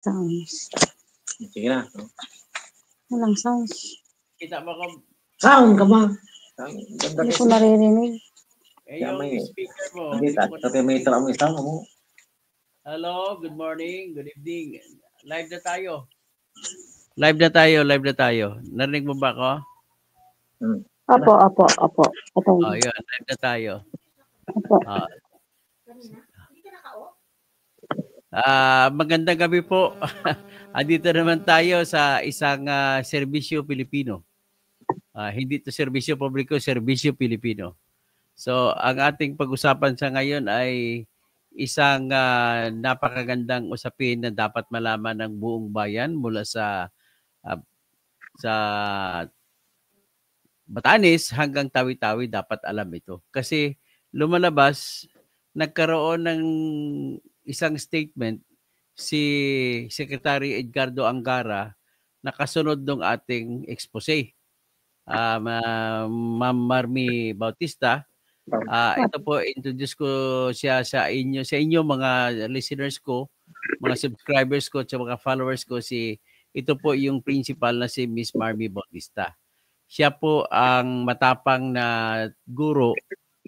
Sounds. Sige na. Walang sounds. Kita mo ko? Sound ka ba? Hindi ko naririnig. Eh, yung speaker mo. Kasi may tara mo isang mo. Hello, good morning, good evening. Live na tayo. Live na tayo. Narinig mo ba ako? Opo. Oh, yun. Live na tayo. Opo. Magandang gabi po. Andito naman tayo sa isang serbisyo Pilipino. Hindi to serbisyo publiko, serbisyo Pilipino. So, ang ating pag-usapan sa ngayon ay isang napakagandang usapin na dapat malaman ng buong bayan mula sa Batanes hanggang Tawi-Tawi dapat alam ito. Kasi lumalabas, nagkaroon ng isang statement si Secretary Edgardo Angara na kasunod ng ating expose. Ma'am Marmy Bautista, ito po, introduce ko siya sa inyo mga listeners ko, mga subscribers ko, at mga followers ko. Ito po yung principal na si Miss Marmy Bautista. Siya po ang matapang na guro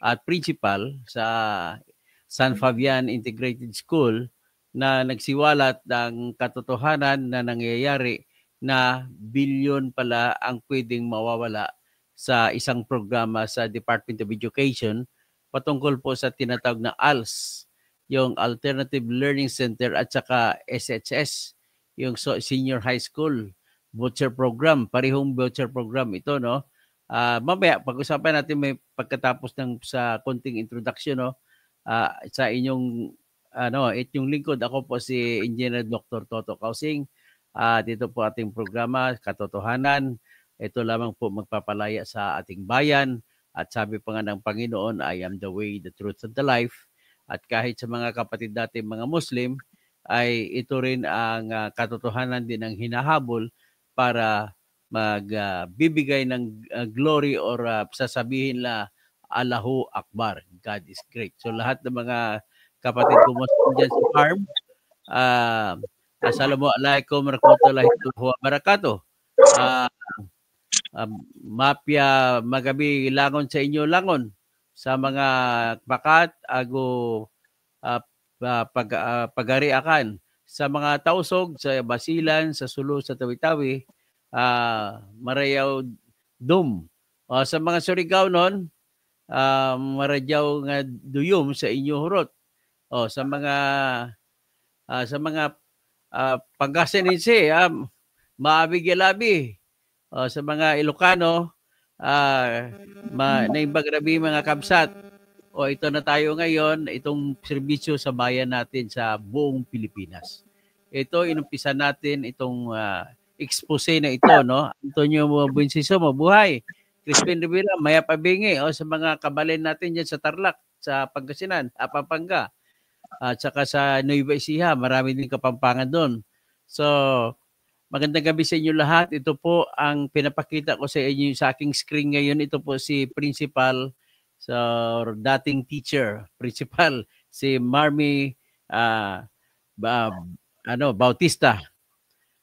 at principal sa San Fabian Integrated School na nagsiwalat ng katotohanan na nangyayari na bilyon pala ang pwedeng mawawala sa isang programa sa Department of Education patungkol po sa tinatawag na ALS, yung Alternative Learning Center, at saka SHS, yung Senior High School Voucher Program. Parehong voucher program ito, no? Mamaya, pag-usapan natin may pagkatapos sa konting introduction, no? Sa inyong lingkod, ako po si Engineer Dr. Toto Kausing. Dito po ating programa, Katotohanan. Ito lamang po magpapalaya sa ating bayan. At sabi pa nga ng Panginoon, I am the way, the truth, and the life. At kahit sa mga kapatid natin mga Muslim, ay ito rin ang katotohanan din ang hinahabol para magbibigay ng glory or sasabihin na Allahu Akbar, God is great. So lahat ng mga kapatid ko Muslim dyan sa farm, Assalamualaikum warahmatullahi wabarakatuh. Mapya magabi langon sa inyo langon sa mga bakat ago pagariakan sa mga tausog sa Basilan, sa Sulu, sa Tawi-Tawi, marayaw dum. Sa mga Surigao non, marayaw nga duyom sa inyo hurot. Sa mga Pangasininse, maabig-yalabi. Sa mga Ilocano, naimbagrabi mga kabsat. Ito na tayo ngayon, itong serbisyo sa bayan natin sa buong Pilipinas. Ito, inumpisa natin itong expose na ito, no? Antonio Buenciso, mabuhay. Crispin Rivera, Maya Pabingi, sa mga kabalin natin dyan sa Tarlac, sa Pangasinan, Pampanga. At saka sa Nueva Ecija, marami din Kapampangan doon. So, magandang gabi sa inyo lahat. Ito po ang pinapakita ko sa inyo sa aking screen ngayon. Ito po si Principal, dating teacher, Principal, si Marmy Bautista.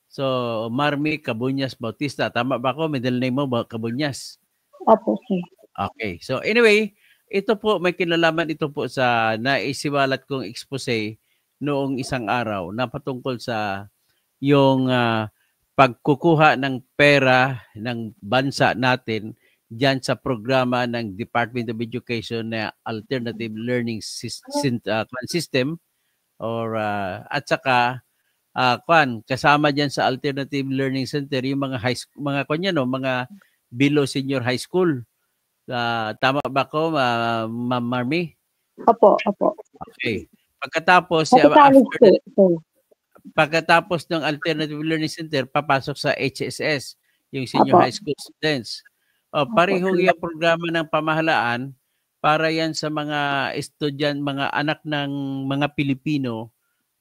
So, Marmy Cabuñas Bautista. Tama ba ako? Middle name mo, Cabuñas? Opo, sir. Okay. So, anyway, ito po, may kinalaman ito po sa naisiwalat kong expose noong isang araw na patungkol sa yung pagkukuha ng pera ng bansa natin diyan sa programa ng Department of Education na Alternative Learning System or at saka kasama diyan sa Alternative Learning Center yung mga mga below senior high school. Tama ba ko, Ma'am Marmy? Opo. Okay. Pagkatapos ng Alternative Learning Center, papasok sa HSS, yung Senior High School Students. Pareho yung programa ng pamahalaan para yan sa mga mga anak ng mga Pilipino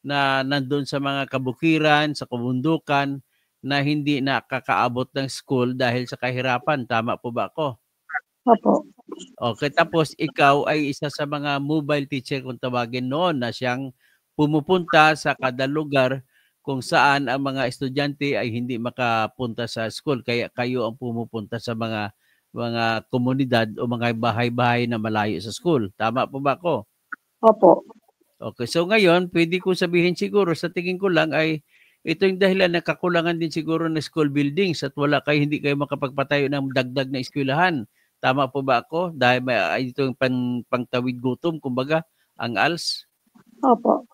na nandun sa mga kabukiran, sa kabundukan, na hindi nakakaabot ng school dahil sa kahirapan. Tama po ba ako? Opo. Okay, tapos ikaw ay isa sa mga mobile teacher kung tawagin noon na siyang pumupunta sa kada lugar kung saan ang mga estudyante ay hindi makapunta sa school kaya kayo ang pumupunta sa mga komunidad o mga bahay-bahay na malayo sa school. Tama po ba ako? Opo. Okay, so ngayon pwede ko sabihin siguro sa tingin ko lang ay ito yung dahilan na kakulangan din siguro ng school buildings at hindi kayo makapagpatayo ng dagdag na eskwelahan. Tama po ba ako? Dahil ito yung pangtawid gutom, kumbaga, ang ALS. Opo.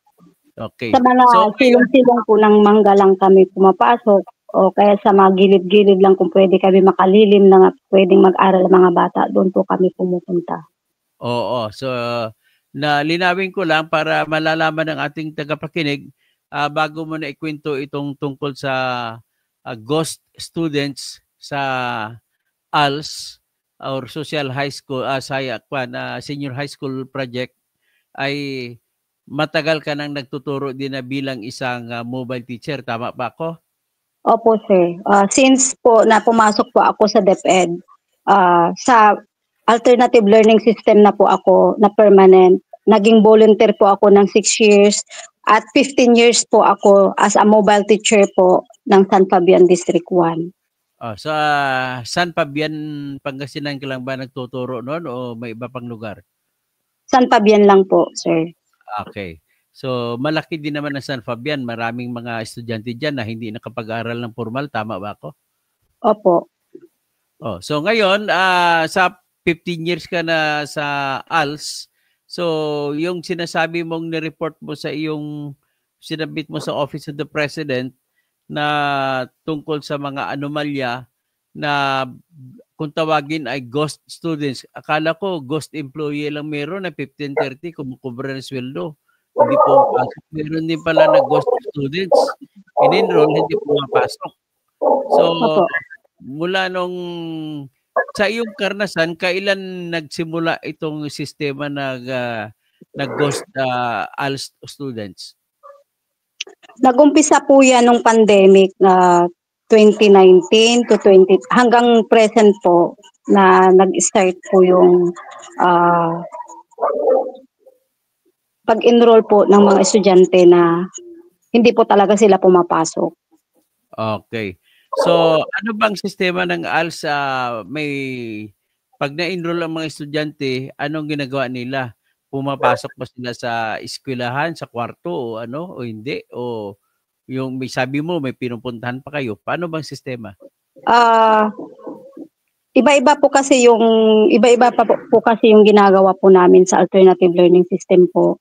Okay. Sa mga silong-silong po ng mangga lang kami pumapasok o kaya sa mga gilid-gilid lang kung pwede kami makalilim na pwedeng mag-aral ang mga bata, doon po kami pumupunta. Oo. So, linawin ko lang para malalaman ng ating tagapakinig bago mo na ikwento itong tungkol sa ghost students sa ALS or Social High School, Senior High School Project ay matagal ka nang nagtuturo din na bilang isang mobile teacher. Tama ba ako? Opo, sir. Since po na pumasok po ako sa DepEd, sa alternative learning system na po ako na permanent, naging volunteer po ako ng 6 years at 15 years po ako as a mobile teacher po ng San Fabian District 1. Sa San Fabian, Pangasinan ka lang ba nagtuturo noon o may iba pang lugar? San Fabian lang po, sir. Okay. So, malaki din naman ang San Fabian. Maraming mga estudyante dyan na hindi nakapag-aral ng formal. Tama ba ako? Opo. So, ngayon, sa 15 years ka na sa ALS, so, yung sinasabi mong ni-report mo sa sinabit mo sa Office of the President na tungkol sa mga anomalya na kung tawagin ay ghost students. Akala ko ghost employee lang meron na 15-30 kumukubra ng sweldo. Hindi po meron din pala na ghost students. In-enroll, hindi pumapasok. So, mula nung sa iyong karanasan, kailan nagsimula itong sistema na ghost ALS students? Nag-umpisa po yan nung pandemic na 2019 to 20 hanggang present po na nag-start po yung pag-enroll po ng mga estudyante na hindi po talaga sila pumapasok. Okay. So, ano bang sistema ng ALS pag na-enroll ang mga estudyante, anong ginagawa nila? Pumapasok ba sila sa eskwelahan, sa kwarto o hindi? O yung sabi mo may pinupuntahan pa kayo. Paano bang sistema? Iba-iba po kasi yung ginagawa po namin sa alternative learning system po.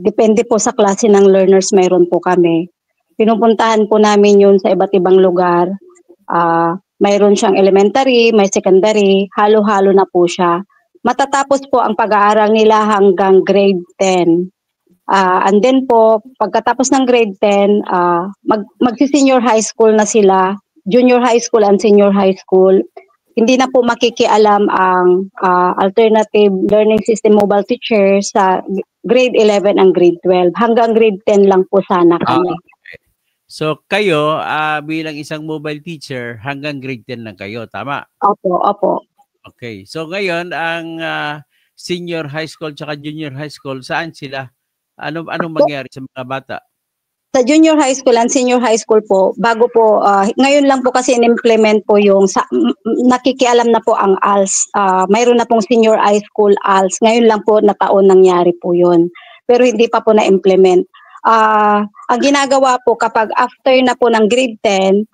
Depende po sa klase ng learners mayroon po kami. Pinupuntahan po namin yun sa iba't ibang lugar. Mayroon siyang elementary, may secondary, halo-halo na po siya. Matatapos po ang pag-aaral nila hanggang grade 10. And then po, pagkatapos ng grade 10, magsi-senior high school na sila, junior high school and senior high school. Hindi na po makikialam ang alternative learning system mobile teacher sa grade 11 and grade 12. Hanggang grade 10 lang po sana kami. Okay. So kayo, bilang isang mobile teacher, hanggang grade 10 lang kayo, tama? Opo. Okay. So ngayon, ang senior high school tsaka junior high school, saan sila? Anong mangyari sa mga bata? Sa junior high school and senior high school po, bago po, ngayon lang po kasi in-implement po yung, nakikialam na po ang ALS. Mayroon na pong senior high school ALS. Ngayon lang po na taon nangyari po yun. Pero hindi pa po na-implement. Ang ginagawa po kapag after na po ng grade 10,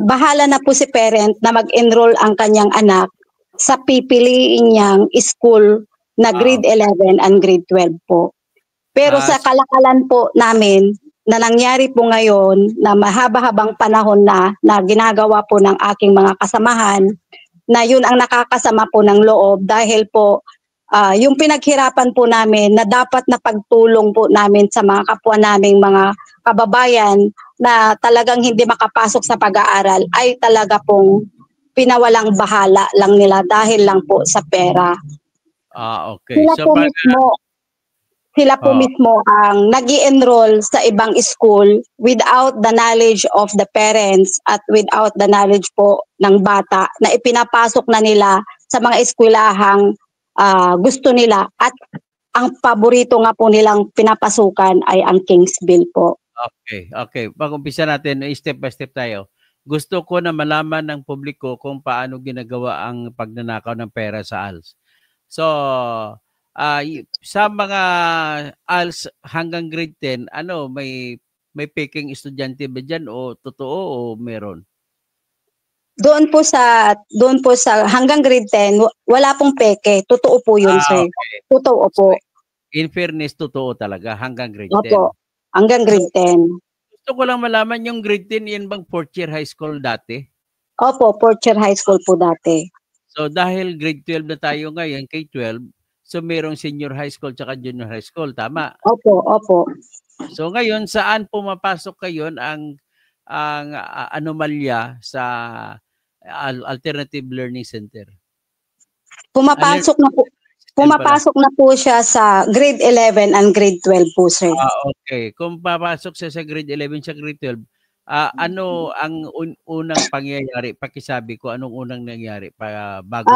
bahala na po si parent na mag-enroll ang kanyang anak sa pipiliin niyang school na grade 11 and grade 12 po. Pero sa kalakalan po namin na nangyari po ngayon na mahaba-habang panahon na ginagawa po ng aking mga kasamahan, na yun ang nakakasama po ng loob dahil po yung pinaghirapan po namin na dapat na pagtulong po namin sa mga kapwa naming mga kababayan na talagang hindi makapasok sa pag-aaral ay talaga pong pinawalang bahala lang nila dahil lang po sa pera. Okay. Sila po mismo ang nag-i-enroll sa ibang school without the knowledge of the parents at without the knowledge po ng bata na ipinapasok na nila sa mga eskwelahang gusto nila at ang paborito nga po nilang pinapasukan ay ang Kingsville po. Okay, okay. Pag-umpisa natin, step by step tayo. Gusto ko na malaman ng publiko kung paano ginagawa ang pagnanakaw ng pera sa ALS. So, sa mga ALS hanggang grade 10, ano, may peking estudyante ba diyan o totoo o meron? Doon po sa hanggang grade 10, wala pong peke. Totoo po yun, sir. Okay. Totoo po. In fairness, totoo talaga hanggang grade 10. Opo. Hanggang grade 10. Gusto ko lang malaman yung grade 10, yan bang fourth year high school dati? Opo, fourth year high school po dati. So dahil grade 12 na tayo ngayon, K-12, so merong senior high school tsaka junior high school, tama? Opo, opo. So ngayon, saan pumapasok kayon ang anomalya sa Alternative Learning Center? Pumapasok na po siya sa grade 11 and grade 12 po, sir. Okay. Kung papasok siya sa grade 11 sa grade 12, ano ang unang pangyayari? Pakisabi ko, anong unang nangyari bago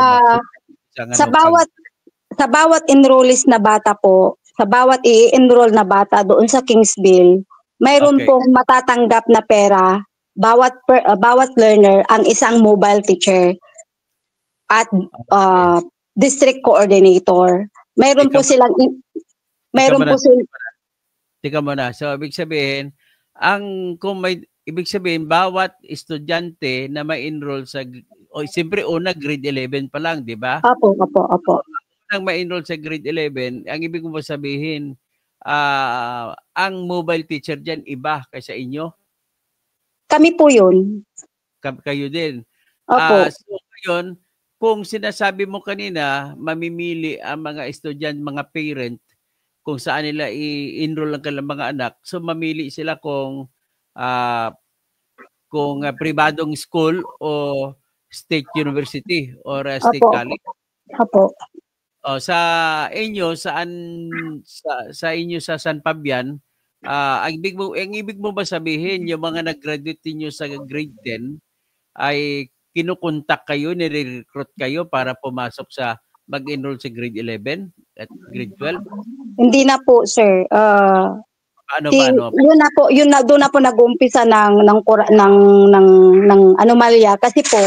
sa bawat enrollees na bata po, sa bawat i-enroll na bata doon sa Kingsville, mayroon pong matatanggap na pera bawat learner ang isang mobile teacher at district coordinator. Mayroon po silang Tika muna. So ibig sabihin, ibig sabihin bawat estudyante na ma-enroll sa siyempre una grade 11 pa lang, di ba? Opo. Nang ma-enroll sa grade 11, ang ibig mo sabihin, ang mobile teacher diyan iba kaysa inyo? Kami po yun. Kayo din. Opo. So ngayon, kung sinasabi mo kanina, mamimili ang mga estudyante, mga parent, kung saan nila i-enroll ang kanilang mga anak, so mamili sila kung pribadong school o state university or state college. Opo. Sa inyo sa inyo sa San Fabian, ang ibig mo ba sabihin yung mga nag-graduate niyo sa grade 10 ay kinukontak kayo, nire-recruit kayo para pumasok sa mag-enroll sa grade 11 at grade 12? Hindi na po, sir. Paano? Doon na po nag-uumpisa ng anomalya kasi po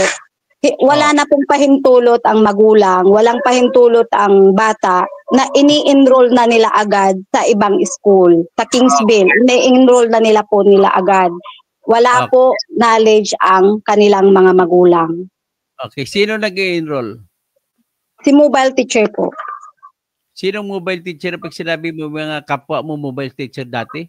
wala na pong pahintulot ang magulang, walang pahintulot ang bata na ini-enroll na nila agad sa ibang school. Sa Kingsville, ini-enroll na nila agad. Wala po knowledge ang kanilang mga magulang. Okay, sino nag-enroll? Si mobile teacher po. Sinong mobile teacher? Pag sinabi mo mga kapwa mo mobile teacher dati?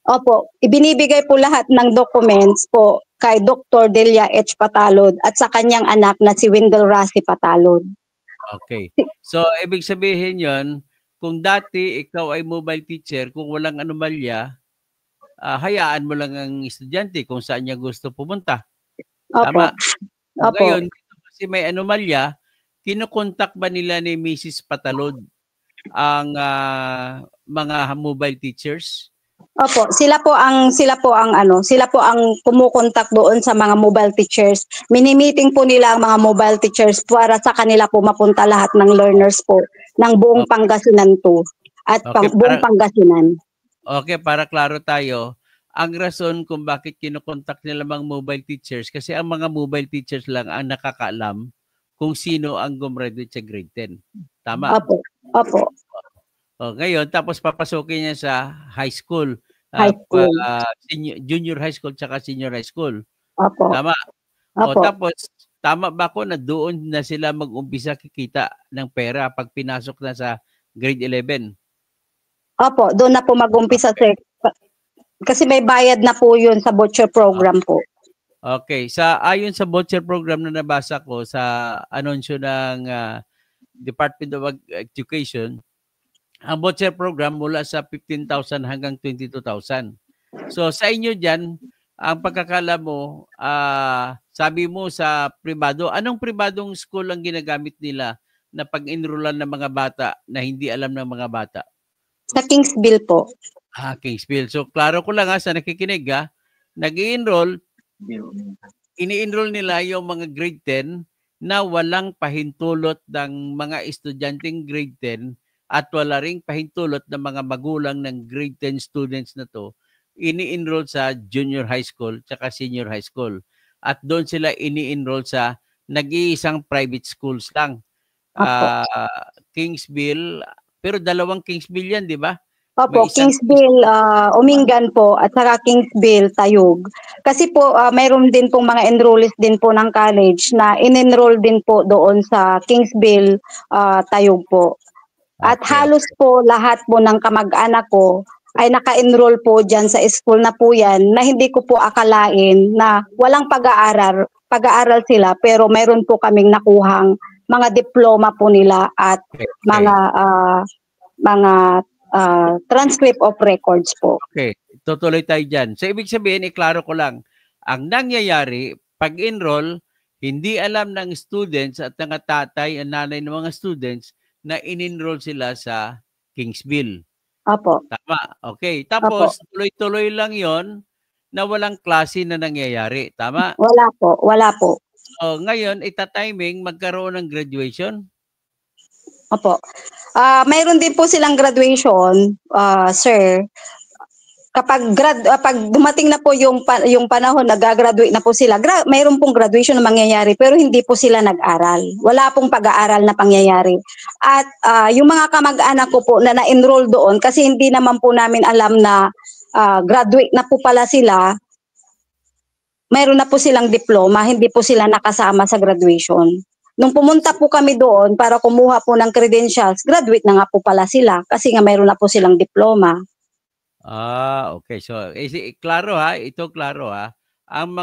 Opo, ibinibigay po lahat ng documents po kay Dr. Delia H. Patalod at sa kanyang anak na si Wendell Rassi Patalod. Okay. So, ibig sabihin yon, kung dati ikaw ay mobile teacher, kung walang anomalya, hayaan mo lang ang estudyante kung saan niya gusto pumunta. Tama? Opo. Ngayon, kasi may anomalya, kinukontak ba nila ni Mrs. Patalod ang mga mobile teachers? Opo, sila po ang kumukontak doon sa mga mobile teachers. Mini-meeting po nila ang mga mobile teachers para sa kanila po mapunta lahat ng learners po ng buong Pangasinan to at buong Pangasinan. Okay, para klaro tayo, ang rason kung bakit kinukontak nila mga mobile teachers kasi ang mga mobile teachers lang ang nakakaalam kung sino ang gumraduate sa grade 10. Tama? Opo. Ngayon, tapos papasukin niya sa high school. Junior high school tsaka senior high school. Opo. Tama? Opo. Tapos, tama ba ko na doon na sila mag-umpisa kikita ng pera pag pinasok na sa grade 11? Opo, doon na po mag-umpisa, sir. Kasi may bayad na po yun sa voucher program po. Okay. Ayon sa voucher program na nabasa ko sa anunsyo ng Department of Education, ang voucher program mula sa 15,000 hanggang 22,000. So sa inyo dyan, ang pagkakala mo, sabi mo sa pribado, anong pribadong school ang ginagamit nila na pag-enrollan ng mga bata na hindi alam ng mga bata? Sa Kingsville po. Kingsville. So klaro ko lang sa nakikinig nag-i-enroll, ini-enroll nila yung mga grade 10 na walang pahintulot ng mga estudyanteng grade 10 at wala ring pahintulot ng mga magulang ng grade 10 students na to ini-enroll sa junior high school tsaka senior high school. At doon sila ini-enroll sa nag-iisang private schools lang. Opo. Kingsville, pero dalawang Kingsville yan, di ba? Opo, May isang Kingsville, Umingan po, at saka Kingsville, Tayug. Kasi po, mayroon din pong mga enrollees din po ng college na in-enroll din po doon sa Kingsville, Tayug po. At Okay, halos po lahat po ng kamag-anak ko ay naka-enroll po dyan sa school na po yan na hindi ko po akalain na walang pag-aaral sila pero mayroon po kaming nakuhang mga diploma po nila at okay. mga transcript of records po. Okay, tutuloy tayo dyan. So, ibig sabihin, iklaro ko lang, ang nangyayari, pag-enroll, hindi alam ng students at ng tatay at nanay ng mga students na in-enroll sila sa Kingsville. Opo. Tama, okay. Tapos, tuloy-tuloy lang yon na walang klase na nangyayari. Tama? Wala po, wala po. So, ngayon, ita-timing, magkaroon ng graduation? Opo. Mayroon din po silang graduation, sir. Kapag pag dumating na po yung panahon nag-graduate na po sila, mayroon pong graduation na mangyayari pero hindi po sila nag-aral. Wala pong pag-aaral na pangyayari. At yung mga kamag-anak ko po na na-enroll doon kasi hindi naman po namin alam na graduate na po pala sila. Mayroon na po silang diploma, hindi po sila nakasama sa graduation. Nung pumunta po kami doon para kumuha po ng credentials, graduate na nga po pala sila kasi nga mayroon na po silang diploma. Okay. So, klaro ha, ito klaro ha. Ang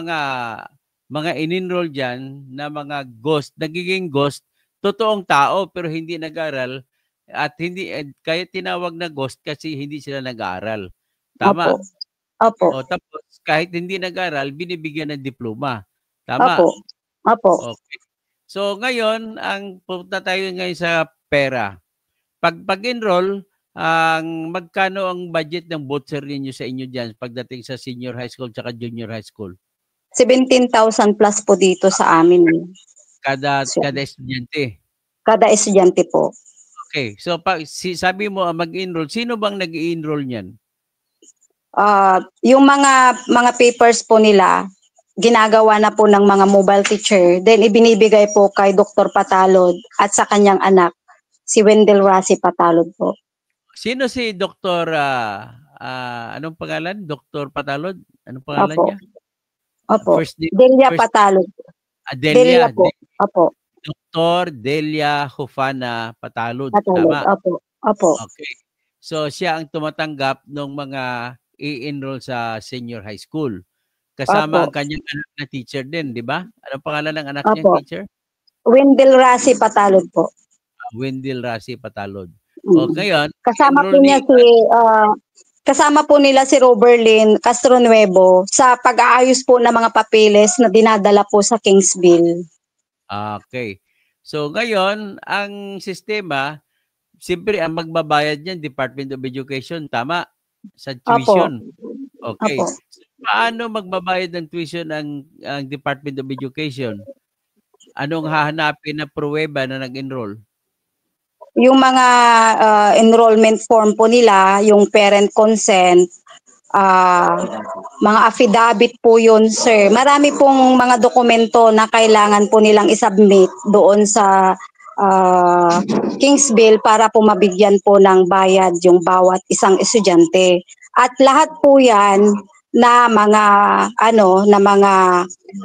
mga in-enroll dyan na mga ghost, nagiging ghost, totoong tao pero hindi nag-aral at hindi kaya tinawag na ghost kasi hindi sila nag-aaral. Tama? Opo. O tapos kahit hindi nag-aral, binibigyan ng diploma. Tama? Opo. Okay. So ngayon, ang punta tayo ngayon sa pera. Pag-enroll, magkano ang budget ng voucher ninyo sa inyo dyan pagdating sa senior high school tsaka junior high school? 17,000 plus po dito sa amin. Kada estudyante? Kada estudyante po. Okay. So sabi mo mag-enroll, sino bang nag-i-enroll niyan? Yung mga papers po nila, ginagawa na po ng mga mobile teacher. Then ibinibigay po kay Dr. Patalod at sa kanyang anak, si Wendell Rasi Patalod po. Sino si Dr. Anong pangalan? Dr. Patalod? Anong pangalan niya? Opo. Delia Patalod. Delia po. Opo. Dr. Delia Hufana Patalod. Tama? Opo. Okay. So siya ang tumatanggap ng mga i-enroll sa senior high school. Kasama ang kanyang anak na teacher din, di ba? Anong pangalan ng anak niya, teacher? Wendell Rasi Patalod po. Wendell Rasi Patalod. O ngayon, kasama po nila si Roberlyn Castronuevo sa pag-aayos po ng mga papeles na dinadala po sa Kingsville. Okay. So ngayon, ang sistema, siyempre ang magbabayad niyan Department of Education, tama? Sa tuition. Okay. So, paano magbabayad ng tuition ang Department of Education? Anong hahanapin na pruweba na nag-enroll? Yung mga enrollment form po nila, yung parent consent, mga affidavit po yun, sir. Marami pong mga dokumento na kailangan po nilang isubmit doon sa Kingsville para po mabigyan po ng bayad yung bawat isang estudyante. At lahat po yan na mga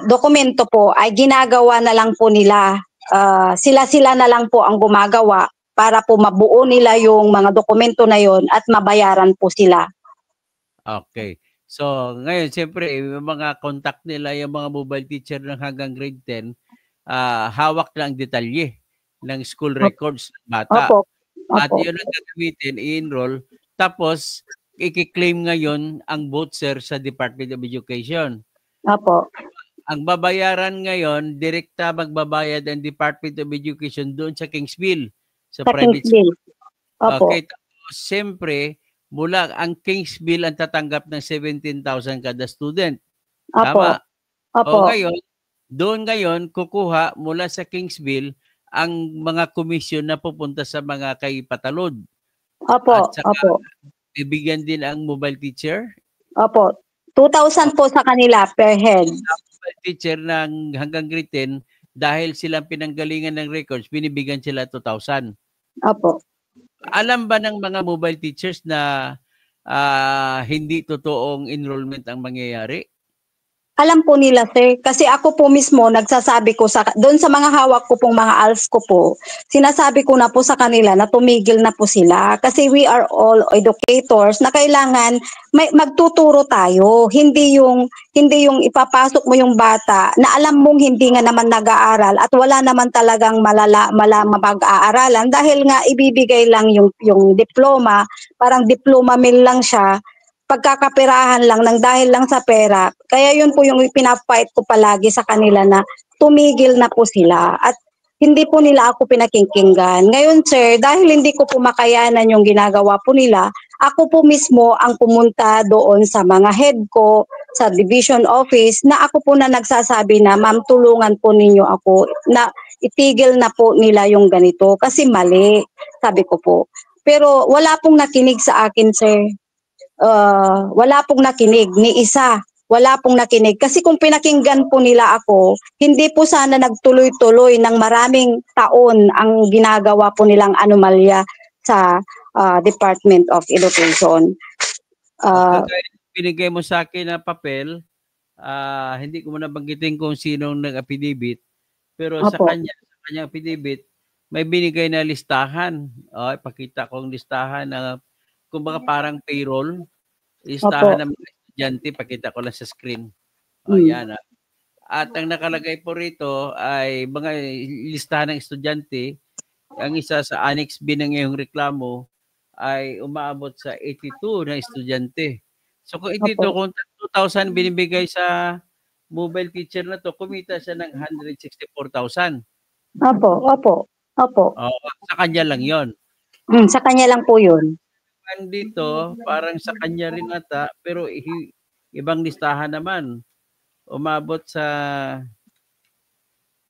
dokumento po ay ginagawa na lang po nila. Sila na lang po ang gumagawa para po mabuo nila yung mga dokumento na yon at mabayaran po sila. Okay. So, ngayon, siyempre, yung mga contact nila, yung mga mobile teacher ng hanggang grade 10, hawak na ang detalye ng school records ng bata. Opo. At yun ang gagamitin, i-enroll. Tapos, i-claim ngayon ang voucher sa Department of Education. Opo. Ang babayaran ngayon, direkta magbabayad ang Department of Education doon sa Kingsville. Sa private Kingsville. School. Opo. Okay. Tapos, siyempre, mula ang Kingsville ang tatanggap ng 17,000 kada student. Opo. Tama? Opo. O ngayon, kukuha mula sa Kingsville ang mga komisyon na pupunta sa mga kay Patalod. Opo. At saka, Opo. bibigyan din ang mobile teacher. Opo. 2,000 po sa kanila per head. Teacher ng hanggang grade 10, dahil silang pinanggalingan ng records, binibigyan sila 2,000. Opo. Alam ba ng mga mobile teachers na hindi totoong enrollment ang mangyayari? Alam po nila, sir. Kasi ako po mismo, nagsasabi ko doon sa mga hawak ko pong mga ALS ko po, sinasabi ko na po sa kanila na tumigil na po sila. Kasi we are all educators na kailangan magtuturo tayo. Hindi yung ipapasok mo yung bata na alam mong hindi nga naman nag-aaral at wala naman talagang mapag-aaralan dahil nga ibibigay lang yung diploma, parang diploma mill lang siya, pagkakapirahan lang ng dahil lang sa pera. Kaya yun po yung pinafight ko palagi sa kanila na tumigil na po sila at hindi po nila ako pinakikinggan. Ngayon sir, dahil hindi ko po makayanan yung ginagawa po nila, ako po mismo ang pumunta doon sa mga head ko sa division office na ako po na nagsasabi na ma'am tulungan po ninyo ako na itigil na po nila yung ganito kasi mali, sabi ko po. Pero wala pong nakinig sa akin sir. Wala pong nakinig ni isa. Wala pong nakinig. Kasi kung pinakinggan po nila ako, hindi po sana nagtuloy-tuloy ng maraming taon ang ginagawa po nilang anomalya sa Department of Education. Binigay mo sa akin na papel, hindi ko muna banggitin kung sinong nag-affidavit, pero sa kanyang affidavit, may binigay na listahan. Ipakita ko ang listahan na kumbaga parang payroll, listahan ng mga estudyante, pakita ko lang sa screen. Yan. At ang nakalagay po rito ay mga listahan ng estudyante. Ang isa sa Annex B ng ngayong reklamo ay umaabot sa 82 na estudyante. So kung kung 2,000 binibigay sa mobile teacher na to, kumita siya ng 164,000. Opo. Sa kanya lang yon. Sa kanya lang po yun. Dito, parang sa kanya rin ata, pero ibang listahan naman. Umabot sa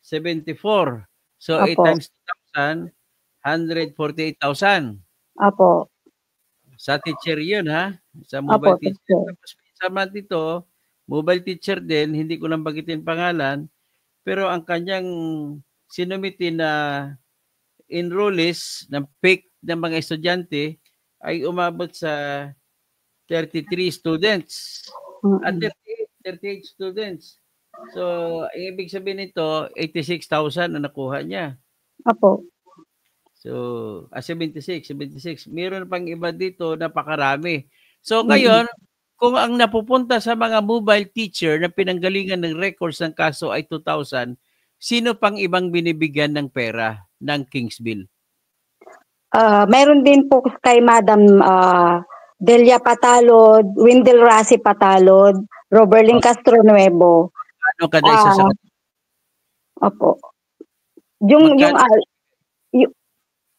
74. So, 8 times 2,000, 148,000. Apo. Sa teacher yun, ha? Sa mobile teacher. Tapos, sama dito, mobile teacher din, hindi ko lang bagitin pangalan, pero ang kanyang sinumitin na enrollees ng fake ng mga estudyante ay umabot sa 33 students at 38 students. So, ibig sabihin nito, 86,000 na nakuha niya. Apo. So, 76. Meron pang iba dito, napakarami. So, ngayon, kung ang napupunta sa mga mobile teacher na pinanggalingan ng records ng kaso ay 2,000, sino pang ibang binibigyan ng pera ng Kingsville? Mayroon din po kay Madam Delia Patalod, Windel Rasi Patalod, Roberlin Castro Nuevo. Ano kada isa sa Opo.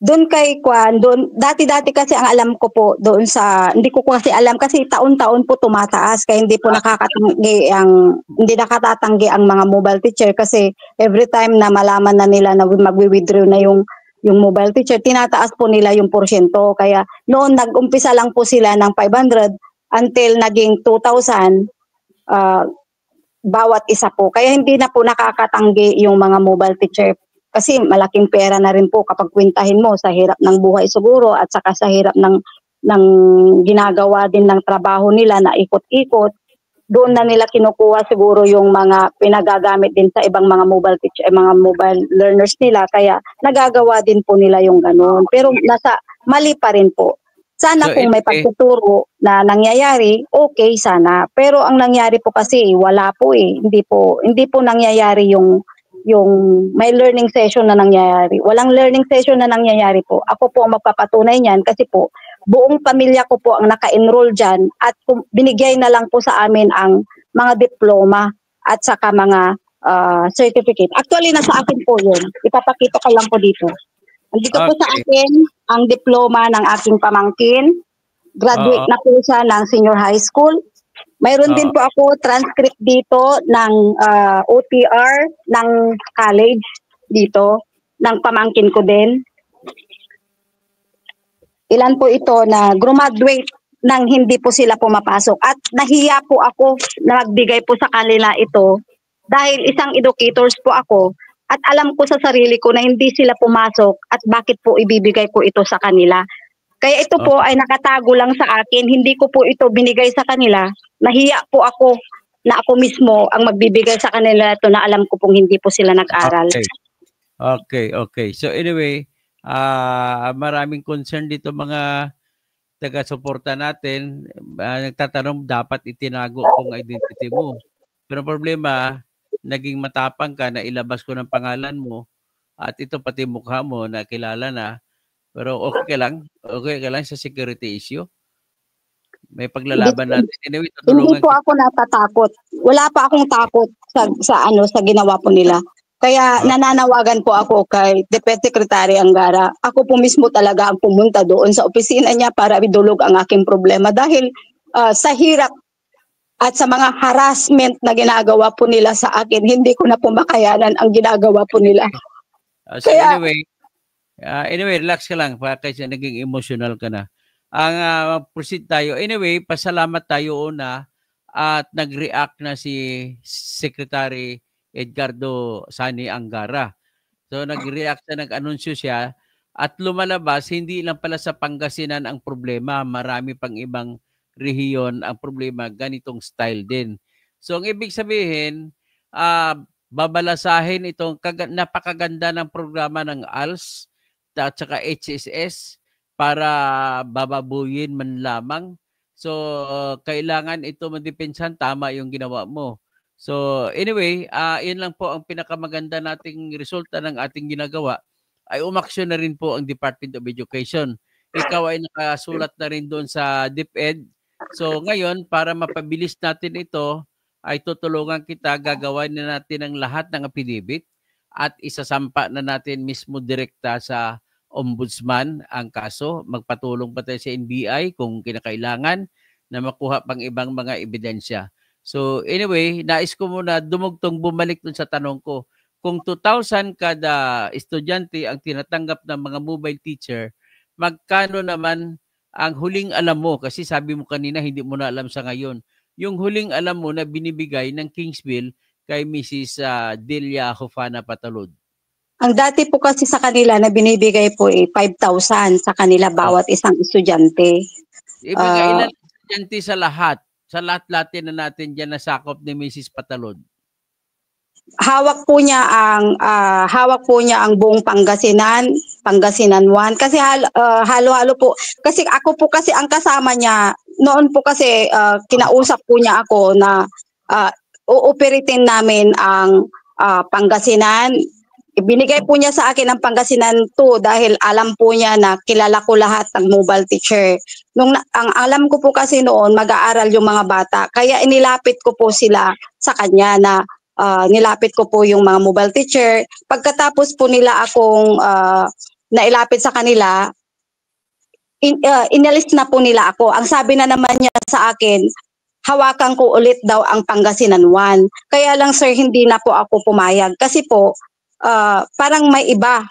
Doon kay Kwan, dati kasi ang alam ko po doon sa, hindi ko kasi alam kasi taon-taon po tumataas kaya hindi po hindi nakatatanggi ang mga mobile teacher kasi every time na malaman na nila na magwi-withdraw na yung mobile teacher, tinataas po nila yung porsyento. Kaya noon nag-umpisa lang po sila ng 500 until naging 2,000 bawat isa po. Kaya hindi na po nakakatanggi yung mga mobile teacher. Kasi malaking pera na rin po kapag kwentahin mo sa hirap ng buhay siguro at saka sa hirap ng ginagawa din ng trabaho nila na ikot-ikot. Doon na nila kinukuha siguro yung mga pinagagamit din sa ibang mga mobile teacher, mga mobile learners nila. Kaya nagagawa din po nila yung ganun. Pero mali pa rin po. Sana kung may pagtuturo na nangyayari, okay sana. Pero ang nangyari po kasi wala po eh. Hindi po nangyayari yung may learning session na nangyayari. Walang learning session na nangyayari po. Ako po ang magpapatunay niyan kasi po buong pamilya ko po ang naka-enroll dyan at binigay na lang po sa amin ang mga diploma at saka mga certificate. Actually, nasa akin po yun. Ipapakita ko lang po dito. Andito po sa akin ang diploma ng aking pamangkin. Graduate na po siya ng senior high school. Mayroon din po ako transcript dito ng OTR ng college dito, ng pamangkin ko din. Ilan po ito na graduate nang hindi po sila pumapasok. At nahiya po ako na magbigay po sa kanila ito dahil isang educators po ako at alam ko sa sarili ko na hindi sila pumasok at bakit po ibibigay ko ito sa kanila. Kaya ito po ay nakatago lang sa akin, hindi ko po ito binigay sa kanila. Nahiya po ako na ako mismo ang magbibigay sa kanila ito na alam ko pong hindi po sila nag-aral. Okay. So anyway, maraming concern dito mga taga-suporta natin. Nagtatanong dapat itinago kung identity mo. Pero problema, naging matapang ka na ilabas ko ng pangalan mo at ito pati mukha mo na kilala na. Pero okay ka lang sa security issue. May paglalaban natin. Anyway, Hindi po ako natatakot. Wala pa akong takot sa ginawa po nila. Kaya nananawagan po ako kay Deputy Secretary Angara. Ako po mismo talaga ang pumunta doon sa opisina niya para idulog ang aking problema dahil sa hirap at sa mga harassment na ginagawa po nila sa akin, hindi ko na po makayanan ang ginagawa po nila. So anyway, relax ka lang kasi naging emotional ka na. Proceed tayo. Anyway, pasalamat tayo una at nag-react na si Secretary Edgardo Sani Angara. So nag-react na, nag-anunsyo siya at lumalabas, hindi lang pala sa Pangasinan ang problema, marami pang ibang rehiyon ang problema, ganitong style din. So ang ibig sabihin, babalasahin itong napakaganda ng programa ng ALS at saka HSS para bababuyin man lamang. So kailangan ito madepensahan, tama yung ginawa mo. So anyway, yun lang po ang pinakamaganda nating resulta ng ating ginagawa ay umaksyon na rin po ang Department of Education. Ikaw ay nakasulat na rin doon sa DepEd. So ngayon, para mapabilis natin ito, ay tutulungan kita, gagawin na natin ang lahat ng affidavit at isasampa na natin mismo direkta sa Ombudsman ang kaso. Magpatulong pa tayo sa NBI kung kinakailangan na makuha pang ibang mga ebidensya. So anyway, nais ko muna dumugtong bumalik dun sa tanong ko. Kung 2,000 kada estudyante ang tinatanggap ng mga mobile teacher, magkano naman ang huling alam mo? Kasi sabi mo kanina hindi mo na alam sa ngayon. Yung huling alam mo na binibigay ng Kingsville kay Mrs. Delia Hofana Patalud. Ang dati po kasi sa kanila na binibigay po 5,000 sa kanila bawat isang estudyante. Ilan estudyante sa lahat? Sa lahat-lahat na natin dyan nasakop ni Mrs. Patalud. Hawak po niya ang buong Pangasinan 1 kasi halo-halo po kasi ako po kasi ang kasama niya noon po kasi kinausap po niya ako na uoperatin namin ang Pangasinan. Ibinigay po niya sa akin ang Pangasinan 2 dahil alam po niya na kilala ko lahat ng mobile teacher. Ang alam ko po kasi noon mag-aaral yung mga bata kaya inilapit ko po sila sa kanya na nilapit ko po yung mga mobile teacher. Pagkatapos po nila akong nailapit sa kanila, inalis na po nila ako. Ang sabi na naman niya sa akin, hawakan ko ulit daw ang Pangasinan 1. Kaya lang sir, hindi na po ako pumayag. Kasi po, parang may iba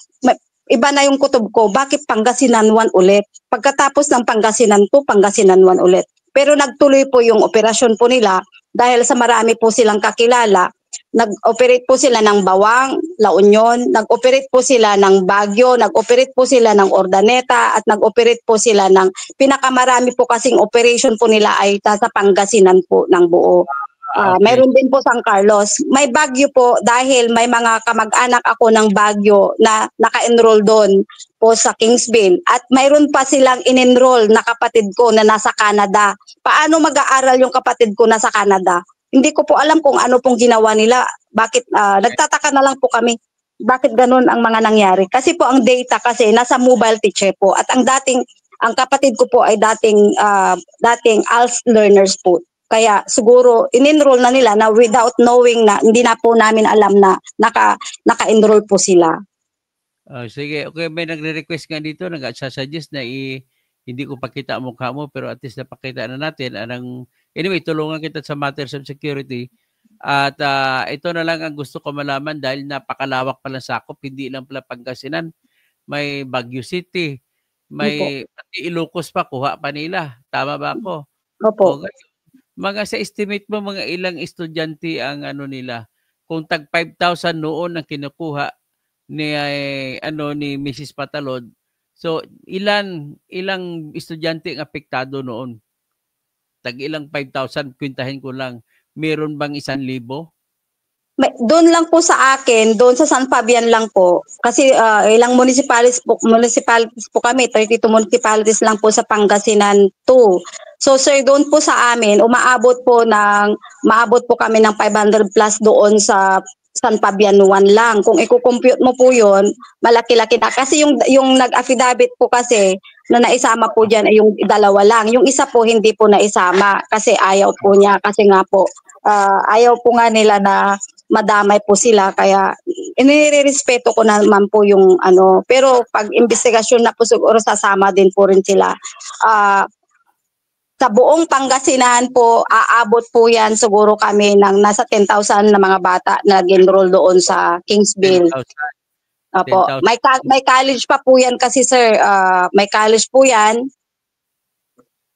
na yung kutob ko. Bakit Pangasinan 1 ulit? Pagkatapos ng Pangasinan 2, Pangasinan 1 ulit. Pero nagtuloy po yung operasyon po nila dahil sa marami po silang kakilala. Nag-operate po sila ng Bawang, La Union, nag-operate po sila ng Baguio, nag-operate po sila ng Ordaneta, at nag-operate po sila ng pinakamarami po kasing operation po nila ay sa Pangasinan po ng buo. Mayroon din po San Carlos. May Baguio po dahil may mga kamag-anak ako ng Baguio na naka-enroll doon po sa Kingsville. At mayroon pa silang in-enroll na kapatid ko na nasa Canada. Paano mag-aaral yung kapatid ko nasa Canada? Hindi ko po alam kung ano pong ginawa nila. Bakit nagtataka na lang po kami. Bakit ganun ang mga nangyari? Kasi po ang data kasi nasa mobile teacher po at ang kapatid ko po ay dating ALS learners po. Kaya siguro in-enroll na nila na without knowing na hindi na po namin alam na naka-enroll po sila. Sige, okay, may nagre-request nga dito, nag-suggest na hindi ko pakita ang mukha mo pero at least napakita na natin. Anyway, tulungan kita sa matters of security. At ito na lang ang gusto ko malaman dahil napakalawak pala sakop, hindi lang pala Pangasinan. May Baguio City, may pati Ilocos pa, kuha pa nila. Tama ba ako? Opo. O, mga sa estimate mo, mga ilang estudyante ang ano nila. Kung tag 5,000 noon ang kinukuha ni ni Mrs. Patalod. So ilang estudyante ang apektado noon? Tag ilang 5,000 kwentahin ko lang. Meron bang 1,000? Doon lang po sa akin, doon sa San Fabian lang po. Kasi ilang municipalities po kami, 32 municipalities lang po sa Pangasinan 2. So sir, doon po sa amin, maabot po kami ng 500 plus doon sa San Fabian 1 lang. Kung i-compute mo po 'yon, malaki-laki na. Kasi yung nag-affidavit po kasi na naisama po diyan ay yung dalawa lang. Yung isa po hindi po naisama kasi ayaw po niya. Kasi nga po, ayaw po nga nila na madamay po sila, kaya inirerespeto ko naman po yung ano, pero pag investigasyon na po siguro sasama din po rin sila. Sa buong Pangasinan po, aabot po yan siguro kami ng nasa 10,000 na mga bata na nag-enroll doon sa Kingsville. 10,000. Opo. 10,000. May college pa po yan kasi sir, may college po yan.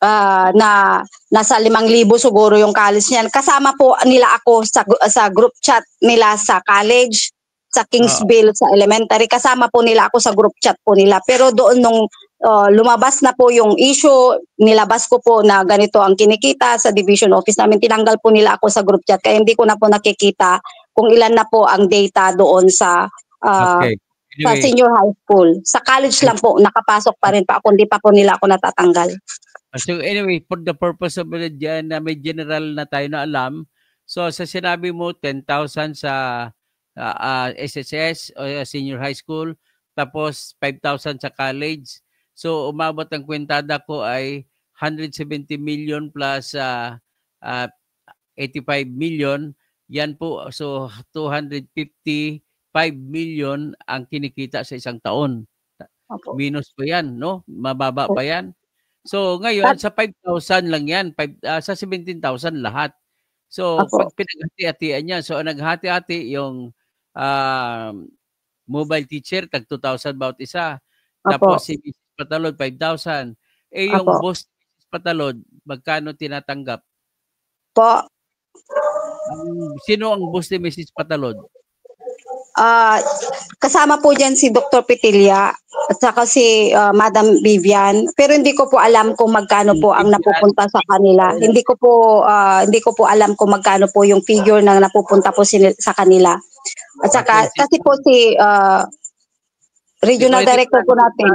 Na nasa 5,000 siguro yung college niyan. Kasama po nila ako sa group chat nila sa college, sa Kingsville, sa elementary. Kasama po nila ako sa group chat po nila. Pero doon nung lumabas na po yung issue, nilabas ko po na ganito ang kinikita sa division office namin. Tinanggal po nila ako sa group chat. Kaya hindi ko na po nakikita kung ilan na po ang data doon sa Okay. sa Anyway, senior high school. Sa college lang po, nakapasok pa rin pa ako. Hindi pa po nila ako natatanggal. so anyway, for the purpose of dyan na may general na tayo na alam, so sa sinabi mo 10,000 sa SSS o senior high school, tapos 5,000 sa college. So umabot ang kwentada ko ay 170 million plus 85 million. Yan po, so 255 million ang kinikita sa isang taon. Opo. Minus pa yan, no? Mababa pa yan. So ngayon sa 5,000 lang yan, sa 17,000 lahat. So Opo. pag pinaghati-hatian niya, so naghati-hati yung mobile teacher tag 2,000 bawat isa. Opo. Tapos si Mrs. Patalod 5,000. Yung Opo. boss ni Mrs. Patalod, magkano tinatanggap? Po. Sino ang boss ni Mrs. Patalod? Kasama po dyan si Dr. Petilla at saka si Madam Vivian, pero hindi ko po alam kung magkano po ang napupunta sa kanila. Hindi ko po alam kung magkano po yung figure na napupunta po sa kanila. At saka kasi po si regional director po natin.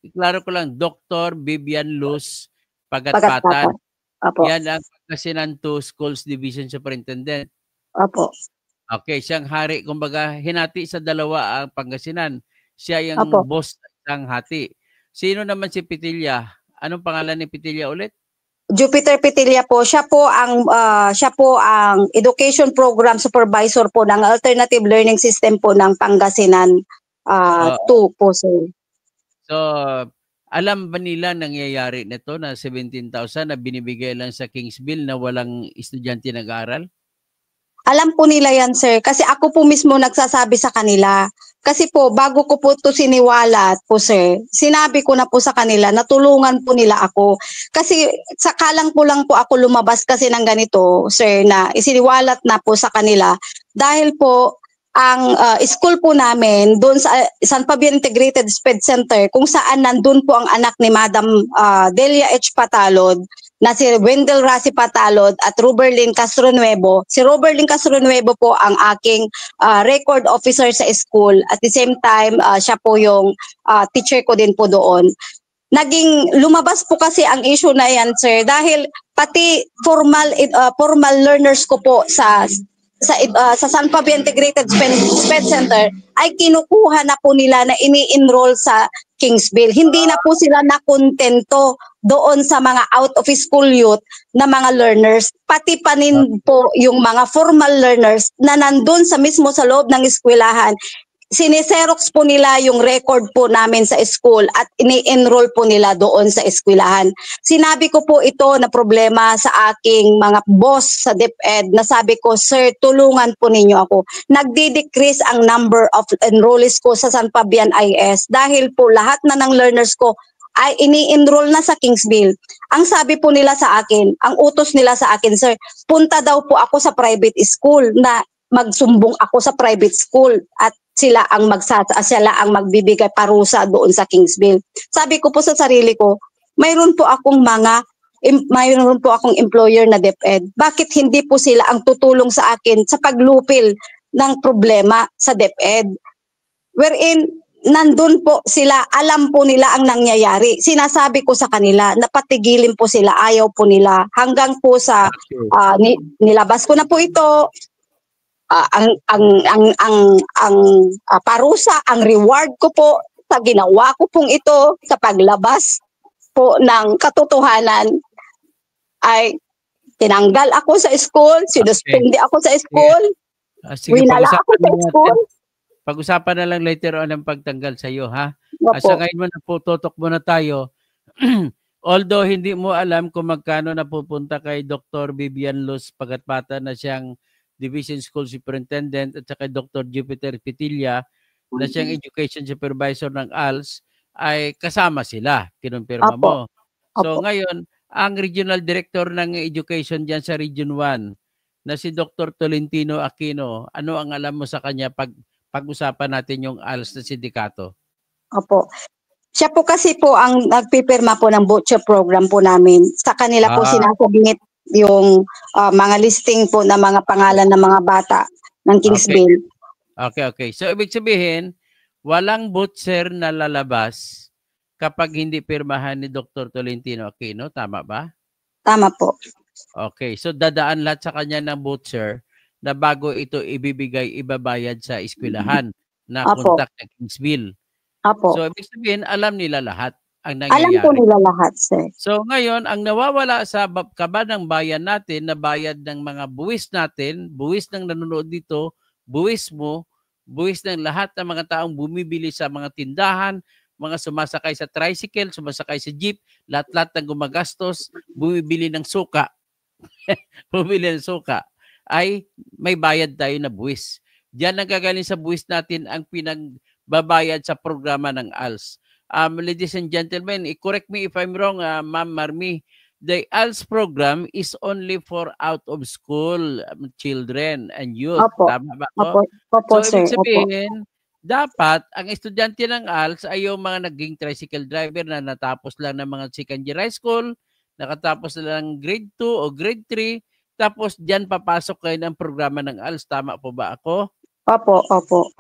Klaro ko lang, Dr. Vivian Luz Pagatpatan. Opo. Yan ang Pangasinan 2 Schools Division Superintendent. Opo. Okay, siyang hari, kumbaga, hinati sa dalawa ang Pangasinan. Siya yung Opo. boss ng hati. Sino naman si Petilla? Anong pangalan ni Petilla ulit? Jupiter Petilla po. Siya po ang education program supervisor po ng Alternative Learning System po ng Pangasinan 2 po sir. So, alam ba nila nangyayari nito na 17,000 na binibigay lang sa Kingsville na walang estudyante nag-aaral? Alam po nila yan, sir. Kasi ako po mismo nagsasabi sa kanila. Kasi po, bago ko po ito siniwalat po, sir, sinabi ko na po sa kanila, natulungan po nila ako. Kasi sakalang po lang po ako lumabas kasi ng ganito, sir, na isiniwalat na po sa kanila. Dahil po, ang school po namin, doon sa San Fabian Integrated SPED Center, kung saan nandun po ang anak ni Madam Delia H. Patalod, na si Wendell Rasi Patalod at Roberlin Castronuevo. Si Roberlin Castronuevo po ang aking record officer sa school. At the same time, siya po yung teacher ko din po doon. Naging lumabas po kasi ang issue na yan, sir, dahil pati formal learners ko po sa San Fabian Integrated SPED Center ay kinukuha na po nila na ini-enroll sa Kingsville. Hindi na po sila nakontento doon sa mga out of school youth na mga learners, pati panin po yung mga formal learners na nandun sa mismo sa loob ng eskwelahan. siniserox po nila yung record po namin sa school at ini-enroll po nila doon sa eskwelahan. Sinabi ko po ito na problema sa aking mga boss sa DepEd na sabi ko, sir, tulungan po ninyo ako. Nagdi-decrease ang number of enrollees ko sa San Fabian IS dahil po lahat na ng learners ko ay ini-enroll na sa Kingsville. Ang sabi po nila sa akin, ang utos nila sa akin, sir, punta daw po ako sa private school na magsumbong ako sa private school at sila ang magbibigay parusa doon sa Kingsville. Sabi ko po sa sarili ko, mayroon po akong employer na DepEd. Bakit hindi po sila ang tutulong sa akin sa paglupil ng problema sa DepEd? Wherein nandun po sila, alam po nila ang nangyayari. Sinasabi ko sa kanila, napatigilin po sila, ayaw po nila. Hanggang po sa nilabas ko na po ito, ang parusa, ang reward ko po sa ginawa ko pong ito sa paglabas po ng katotohanan ay tinanggal ako sa school, sinuspindi ako sa school, Sige, winala ako sa school. Pag-usapan na lang later on ang pagtanggal sa iyo, ha? Opo. Sa ngayon mo na po, tutok muna tayo. Although hindi mo alam kung magkano napupunta kay Dr. Vivian Luz Pagatpata na siyang Division School Superintendent at saka Dr. Jupiter Pitilla na siyang Education Supervisor ng ALS ay kasama sila, kinumpirma mo. So ngayon, ang Regional Director ng Education diyan sa Region 1 na si Dr. Tolentino Aquino, ano ang alam mo sa kanya pag-usapan natin yung ALS na sindikato? Opo. Siya po kasi po ang nagpipirma po ng voucher program po namin. Sa kanila po sinasubmit yung mga listing po ng mga pangalan ng mga bata ng Kingsville. Okay. So, ibig sabihin, walang voucher na lalabas kapag hindi pirmahan ni Dr. Tolentino Aquino. Tama ba? Tama po. Okay. So, dadaan lahat sa kanya ng voucher na bago ito ibabayad sa eskwelahan na contact ng Kingsville. Apo. So, ibig sabihin, alam nila lahat ang nangyayari. Alam po nila lahat, sir. So ngayon, ang nawawala sa kaba ng bayan natin na bayad ng mga buwis natin, buwis ng nanonood dito, buwis mo, buwis ng lahat ng mga taong bumibili sa mga tindahan, mga sumasakay sa tricycle, sumasakay sa jeep, lahat-lahat ng gumagastos, bumibili ng suka, bumibili ng suka, ay may bayad tayo na buwis. Diyan ang gagaling sa buwis natin ang pinagbabayad sa programa ng ALS. Ladies and gentlemen, correct me if I'm wrong, Ma'am Marmi, the ALS program is only for out of school children and youth. Opo. Tama ba ko? Opo, so, sir. ibig sabihin, dapat ang estudyante ng ALS ay yung mga naging tricycle driver na natapos lang ng mga second year high school, nakatapos lang grade 2 o grade 3, tapos diyan papasok kayo ng programa ng ALS. Tama po ba ako? Opo.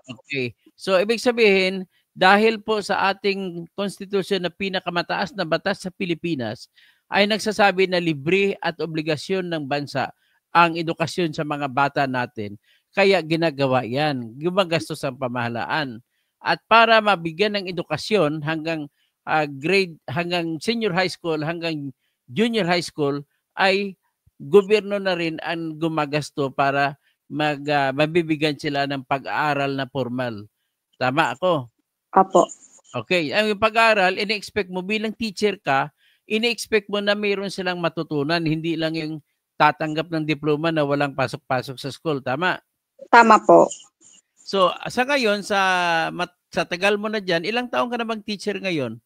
Okay. So, ibig sabihin, dahil po sa ating konstitusyon na pinakamataas na batas sa Pilipinas ay nagsasabi na libre at obligasyon ng bansa ang edukasyon sa mga bata natin. Kaya ginagawa yan. Gumagastos ang pamahalaan. At para mabigyan ng edukasyon hanggang hanggang senior high school, hanggang junior high school, ay gobyerno na rin ang gumagasto para mabibigyan sila ng pag-aaral na formal. Tama ako? Opo. Okay, ang pag-aaral, ini-expect mo bilang teacher ka, ini-expect mo na mayroon silang matutunan, hindi lang yung tatanggap ng diploma na walang pasok-pasok sa school, tama? Tama po. So, sa ngayon, sa tagal mo na dyan, ilang taong ka na bang teacher ngayon?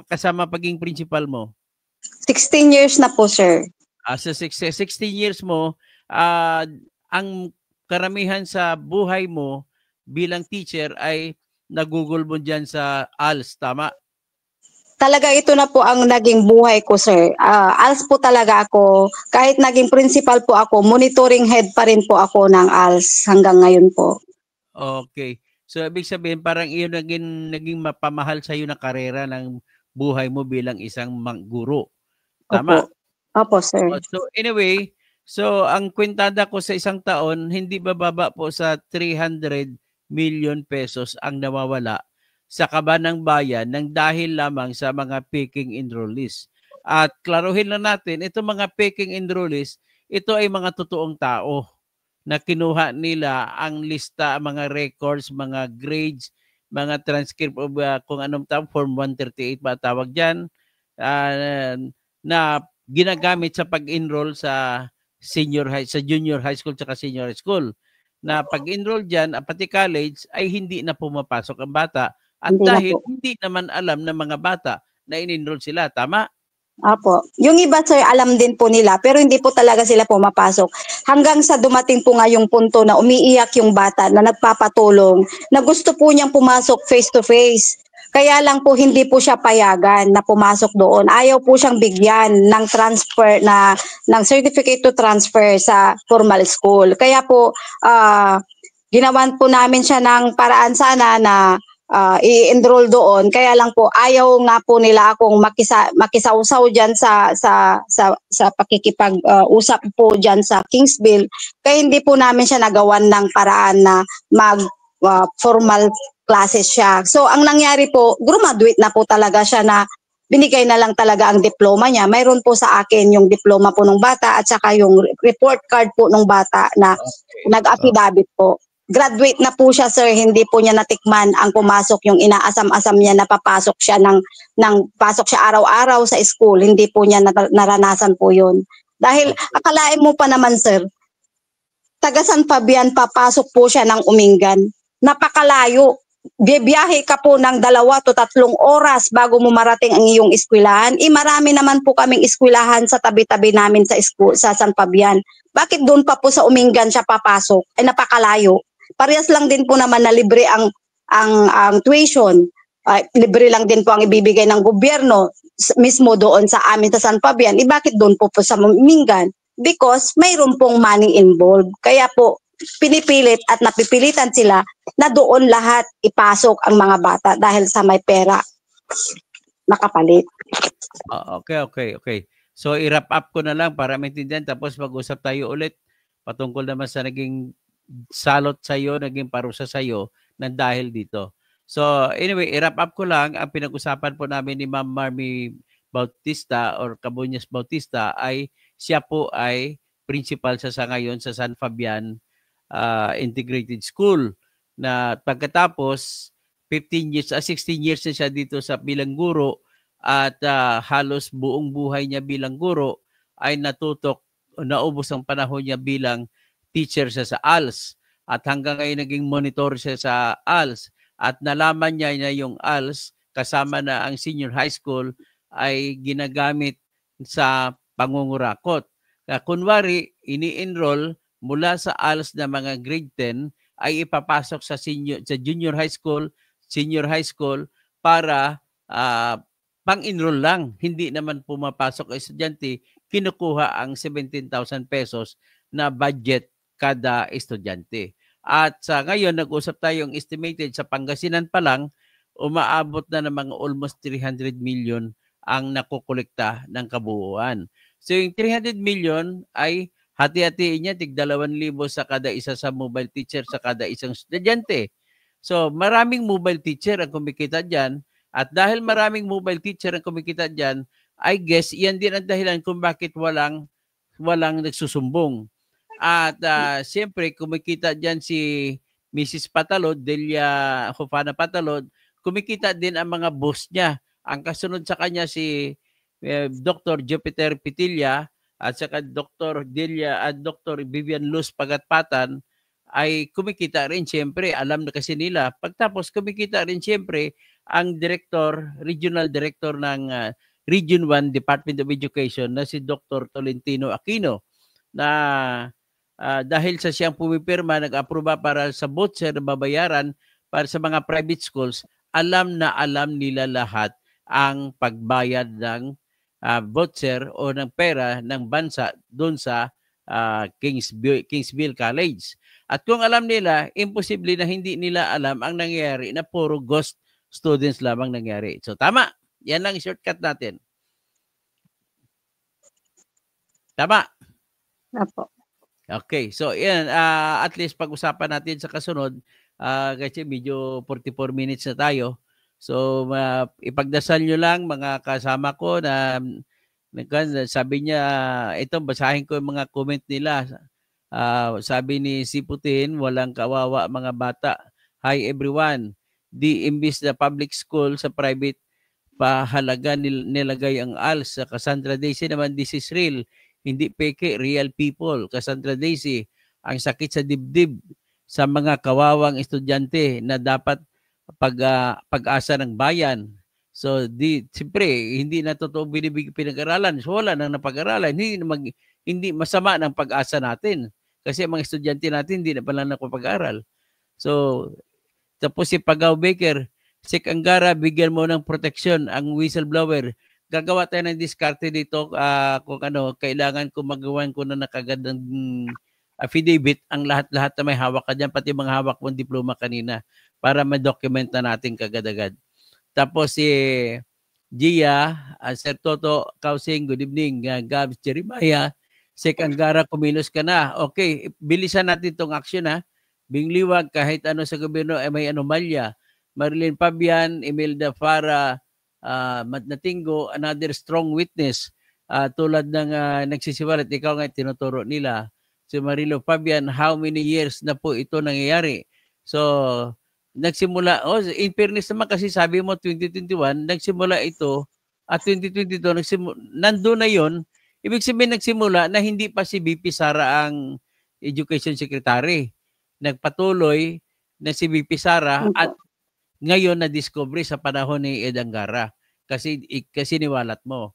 Kasama paging principal mo? 16 years na po, sir. Sa 16 years mo, ang karamihan sa buhay mo bilang teacher ay nagugol mo dyan sa ALS, tama? Talaga ito na po ang naging buhay ko, sir. ALS po talaga ako. Kahit naging principal po ako, monitoring head pa rin po ako ng ALS hanggang ngayon po. Okay. So, ibig sabihin, parang iyon naging mapamahal sa iyo na karera ng buhay mo bilang isang guro. Tama? Opo, sir. So, anyway, ang kwintada ko sa isang taon, hindi bababa po sa 300 million pesos ang nawawala sa kaba ng bayan ng dahil lamang sa mga peking enrollees. At klaruhin lang natin, itong mga peking enrollees, ito ay mga totoong tao. na kinuha nila ang lista, mga records, mga grades, mga transcript of kung anong tawag, Form 138 ba tawag dyan, na ginagamit sa pag-enroll sa junior high school at senior high school. Na pag-enroll dyan, pati college, ay hindi na pumapasok ang bata. At Hindi na dahil po. hindi naman alam ng mga bata na in-enroll sila. Tama? Apo. Yung iba sir, alam din po nila pero hindi po talaga sila pumapasok. Hanggang sa dumating po nga yung punto na umiiyak yung bata na nagpapatulong na gusto po niyang pumasok face to face. Kaya lang po hindi po siya payagan na pumasok doon. Ayaw po siyang bigyan ng transfer ng certificate to transfer sa formal school. Kaya po ginawan po namin siya ng paraan sana na i-enroll doon. Kaya lang po ayaw nga po nila akong makisawsaw diyan sa pakikipag-usap po diyan sa Kingsville. Kaya hindi po namin siya nagawan ng paraan na mag formal classes siya. So ang nangyari po, graduate na po talaga siya na binigay na lang talaga ang diploma niya. Mayroon po sa akin yung diploma po ng bata at saka yung report card po ng bata na nag-affidavit po. Graduate na po siya sir, hindi po niya natikman ang pumasok yung inaasam-asam niya na papasok siya pasok siya araw-araw sa school, hindi po niya naranasan po yun. Dahil akalain mo pa naman sir, taga San Fabian papasok po siya ng Umingan. Napakalayo. Bibiyahe ka po ng 2 to 3 oras bago mo marating ang iyong eskwelahan. Marami naman po kaming eskwelahan sa tabi-tabi namin sa San Fabian. Bakit doon pa po sa Umingan siya papasok? Ay napakalayo. Parehas lang din po naman na libre ang tuition. Libre lang din po ang ibibigay ng gobyerno mismo doon sa amin sa San Fabian. Bakit doon po sa Umingan? Because mayroon pong money involved. Kaya po pinipilit at napipilitan sila na doon lahat ipasok ang mga bata dahil sa may pera nakapalit. Okay. So i-wrap up ko na lang para maintindihan tapos mag-usap tayo ulit patungkol naman sa naging salot sa iyo, naging parusa sa iyo ng dahil dito. So anyway, i-wrap up ko lang, ang pinag-usapan po namin ni Ma'am Marmy Bautista or Cabuñas Bautista ay siya po ay principal sa ngayon sa San Fabian Integrated School na pagkatapos 16 years na siya dito sa bilang guro at halos buong buhay niya bilang guro ay naubos ang panahon niya bilang teacher siya sa ALS at hanggang ngayon naging monitor siya sa ALS at nalaman niya na yung ALS kasama na ang senior high school ay ginagamit sa pangungurakot. Kunwari, ini-enroll mula sa ALS na mga grade 10 ay ipapasok sa junior high school, senior high school para pang-enroll lang. Hindi naman pumapasok ang estudyante, kinukuha ang 17,000 pesos na budget kada estudyante. At sa ngayon, nag-usap tayong estimated sa Pangasinan pa lang, umaabot na ng mga almost 300 million ang nakukolekta ng kabuuan. So yung 300 million ay hati-hatiin niya, tig 2,000 sa kada isa sa mobile teacher sa kada isang estudyante. So maraming mobile teacher ang kumikita dyan. At dahil maraming mobile teacher ang kumikita dyan, I guess yan din ang dahilan kung bakit walang nagsusumbong. At siyempre, kumikita dyan si Mrs. Patalod, Delia Hofana Patalod, kumikita din ang mga boss niya. Ang kasunod sa kanya si Dr. Jupiter Pitilla at saka Dr. Delia at Dr. Vivian Luz Pagatpatan ay kumikita rin siyempre. Alam na kasi nila. Pagtapos kumikita rin siyempre ang regional director ng Region 1 Department of Education na si Dr. Tolentino Aquino na dahil sa siyang pumipirma, nag-aproba para sa voucher na babayaran para sa mga private schools, alam na alam nila lahat ang pagbayad ng voucher o ng pera ng bansa doon sa Kingsville College. At kung alam nila, imposible na hindi nila alam ang nangyayari na puro ghost students lamang nangyari. So tama, yan lang shortcut natin. Tama? Apo. Okay, so yan, at least pag-usapan natin sa kasunod, kasi medyo 44 minutes na tayo. So ipagdasal nyo lang mga kasama ko na sabi niya, ito basahin ko yung mga comment nila. Sabi ni si Putin, walang kawawa mga bata. Hi everyone. Di imbis na public school sa private pahalaga nilagay ang ALS. Sa Cassandra Daisy naman, this is real. Hindi peke, real people. Cassandra Daisy, ang sakit sa dibdib sa mga kawawang estudyante na dapat pag-asa ng bayan. So, siyempre, hindi na totoo pinag-aralan. So, wala nang napag-aralan. Hindi masama ng pag-asa natin. Kasi mga estudyante natin, hindi na pala nakapag-aral. So, tapos si Pagaw Baker, si Angara, bigyan mo ng proteksyon ang whistleblower. Gagawa tayo ng diskarte dito kung ano, kailangan ko magawan ko na nakagandang affidavit ang lahat-lahat na may hawak ka dyan, pati mga hawak mong diploma kanina para ma-document na natin kagad-agad. Tapos si Gia, Sir Toto Kausing, good evening. Gabs Jeremiah, Sek Angara, kumilos ka na. Okay, bilisan natin itong action ha. Bingliwag kahit ano sa gobyerno ay may anomalya. Marilyn Pabian, Imelda Fara, Natingo, another strong witness. Tulad ng nagsisiwalat, ikaw nga tinuturo nila. Si Marilo Fabian, how many years na po ito nangyayari? So, nagsimula, in fairness naman kasi sabi mo 2021, nagsimula ito at 2022, nandun na yon. Ibig sabihin nagsimula na hindi pa si BP Sara ang Education Secretary. Nagpatuloy na si BP Sara at ngayon na-discover sa panahon ni Ed Angara kasi niwalat mo.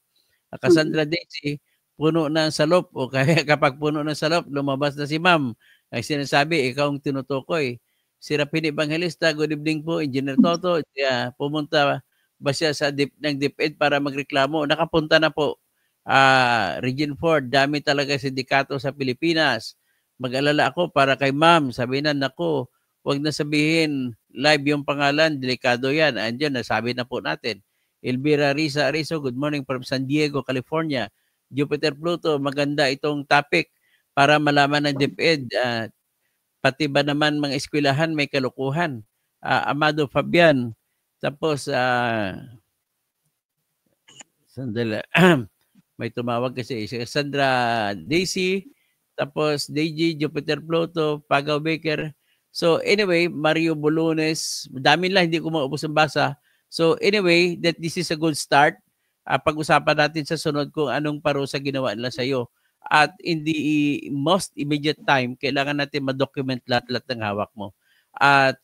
Cassandra Daisy, puno na ang salop o kaya kapag puno ng salop, lumabas na si ma'am. Ay sinasabi, ikaw ang tinutukoy. Si Rapin Evangelista, good evening po, Engineer Toto. Pumunta ba siya sa ng DepEd para magreklamo? Nakapunta na po. Regine Ford, dami talaga sindikato sa Pilipinas. Mag-alala ako para kay ma'am. Sabi na, nako, wag na sabihin live yung pangalan, delikado yan. Andiyan, nasabi na po natin. Elvira Risa Arizo, good morning from San Diego, California. Jupiter Pluto, maganda itong topic para malaman ng DepEd. Pati ba naman mga eskwelahan may kalukuhan. Amado Fabian, tapos sandali, may tumawag kasi si Sandra Daisy, tapos Deji, Jupiter Pluto, Pagaw Baker. So anyway, Mario Bolones, dami lang, hindi ko maubos ang basa. So anyway, that this is a good start. Pag-usapan natin sa sunod kung anong parusa ginawa nila sa iyo. At in the most immediate time, kailangan natin ma-document lahat-lahat ng hawak mo. At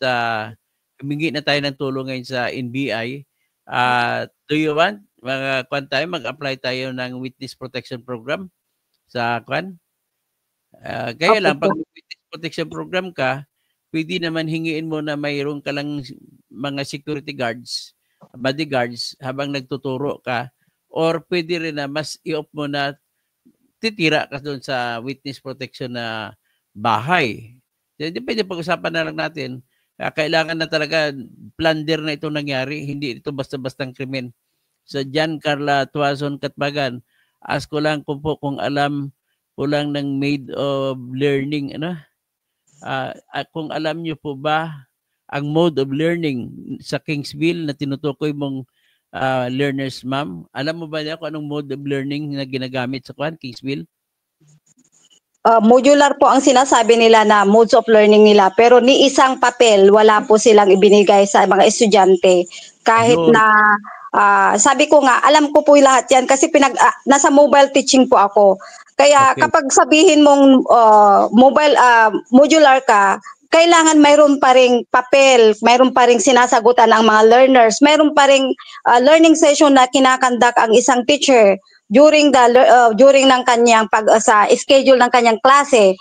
humingi na tayo ng tulong ngayon sa NBI. Do you want, mag-apply tayo ng Witness Protection Program sa kwan? Kaya lang, pag Witness Protection Program ka, pwede naman hingiin mo na mayroon ka lang mga security guards, bodyguards habang nagtuturo ka, or pwede rin na mas i-off mo na titira ka doon sa witness protection na bahay. Depende, pag-usapan na lang natin. Kailangan na talaga plunder na ito nangyari, hindi ito basta-bastang krimen. So Jan Carla Tuazon Katbagan, ask ko lang kung alam po lang ng made of learning, kung alam niyo po ba ang mode of learning sa Kingsville na tinutukoy mong learners, ma'am? Alam mo ba niya kung anong mode of learning na ginagamit sa Kingsville? Modular po ang sinasabi nila na modes of learning nila, pero ni isang papel wala po silang ibinigay sa mga estudyante. Kahit na sabi ko nga, alam ko po lahat yan kasi nasa mobile teaching po ako. Kaya kapag sabihin mong modular ka, kailangan mayroon pa ring papel, mayroon pa ring sinasagutan ang mga learners, mayroon pa ring learning session na kinakandak ang isang teacher during ng kanyang sa schedule ng kanyang klase.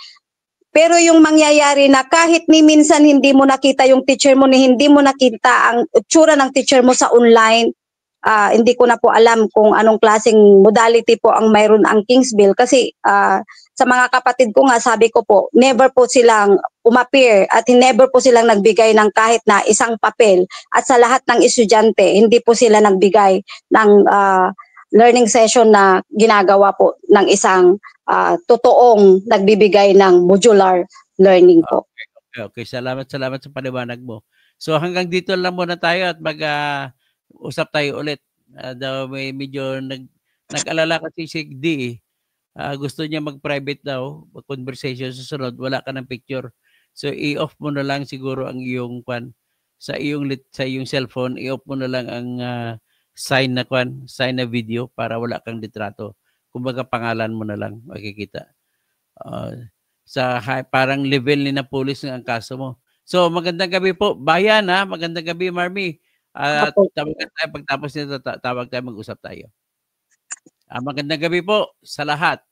Pero yung mangyayari na kahit ni minsan hindi mo nakita yung teacher mo, ni hindi mo nakita ang itsura ng teacher mo sa online, hindi ko na po alam kung anong klaseng modality po ang mayroon ang Kingsville kasi sa mga kapatid ko nga, sabi ko po, never po silang umappear at never po silang nagbigay ng kahit na isang papel. At sa lahat ng estudyante, hindi po sila nagbigay ng learning session na ginagawa po ng isang totoong nagbibigay ng modular learning po. Okay. Salamat sa paliwanag mo. So hanggang dito lang muna tayo at mag-usap tayo ulit. Medyo nag-alala kasi si D. gusto niya mag-private daw, conversation susunod, wala ka ng picture. So i-off mo na lang siguro ang iyong kwan sa iyong cellphone, i-off mo na lang ang sign na video para wala kang litrato. Kumbaga pangalan mo na lang makikita. Parang level ni na police ang kaso mo. So magandang gabi po, bayan ha. Magandang gabi, Marmy. At tawag tayo pagtapos nito, tawag tayo, mag-usap tayo. Magandang gabi po sa lahat.